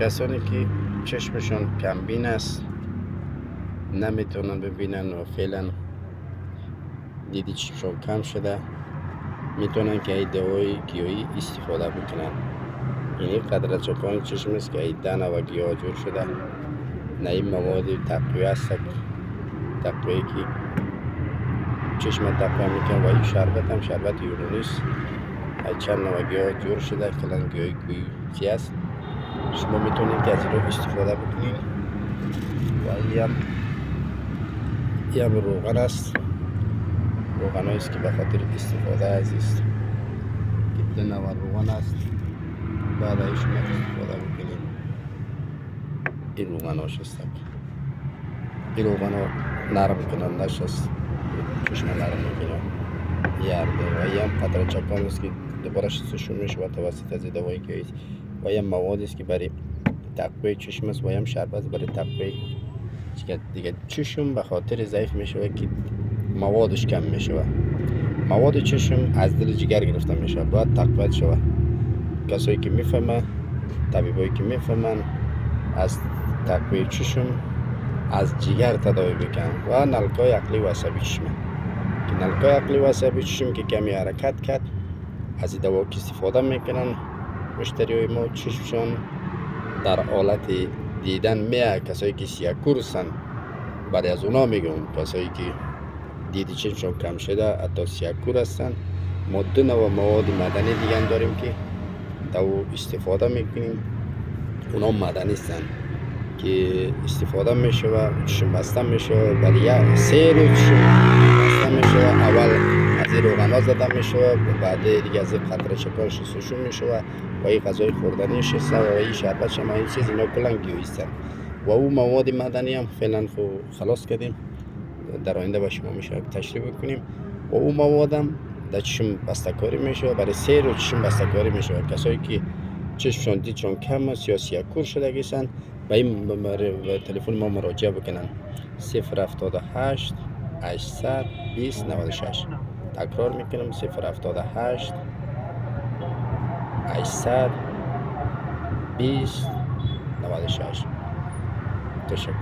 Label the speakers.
Speaker 1: کسانی که چشمشون کمبین است نمیتونن ببینن و فعلا دیدی چشمشون کم شده میتونن که این دوای گیاهی استفاده بکنن. این قدرت چکان چشم است که این دانه و گیاه جور شده نه این مواد تقویه است تقویه که چشم تقویه میکنن و این شربت هم شربت یورونی است. چند نوع گیاه جور شده کلان گیاه گویی است. شما میتونید که از این رو استفاده بکنید و این هم روغن است. روغن است که به خاطر استفاده از است که دو نوع روغن است. بعد از شما استفاده بکنید این روغن هاش است. این روغن ها نرم کنندش است. چشم نرم میکنه یارده و این هم قطره چکان است که دوباره شستشو میشه توسط از دوایی که است و این مواد است که برای تقویه چشم است و این شربت برای تقویه دیگه چشم به خاطر ضعیف میشه که موادش کم میشه. مواد چشم از دل جگر گرفته میشه باید تقویت شوه. کسایی که میفهمه طبیبایی که میفهمن از تقویه چشم از جگر تداوی بکن و نلکای عقلی و عصبی چشم که نلکای عقلی و عصبی چشم که کمی حرکت کرد از این دوا که استفاده میکنن مشتری های ما چشمشون در حالت دیدن میه. کسایی که سیاکور هستن برای از اونا میگم کسایی که دیدی چشمشون کم شده حتی سیاکور هستن ما دو نوع مواد مدنی دیگه داریم که دو استفاده میکنیم. اونا مدنی هستن که استفاده میشه و چشم بسته میشه برای 3 روز چشم بسته میشه. اول از این روغن ها زده میشه بعد دیگه از این قطره چکان شستشون میشه و این غذای خوردنی شسته و این شربت شما این چیز اینا کلان گیاهی هستن و او مواد مدنی هم فعلا خلاص کردیم. در آینده با شما میشه تشریح بکنیم و او مواد هم در چشم بسته‌کاری میشه برای 3 روز چشم بسته‌کاری میشه. کسایی که چشمشون دیدشون کم است یا سیاکور شده هستن به این تلفن ما مراجعه بکنن 078 820 96. تکرار میکنم 078 820 96. تشکر.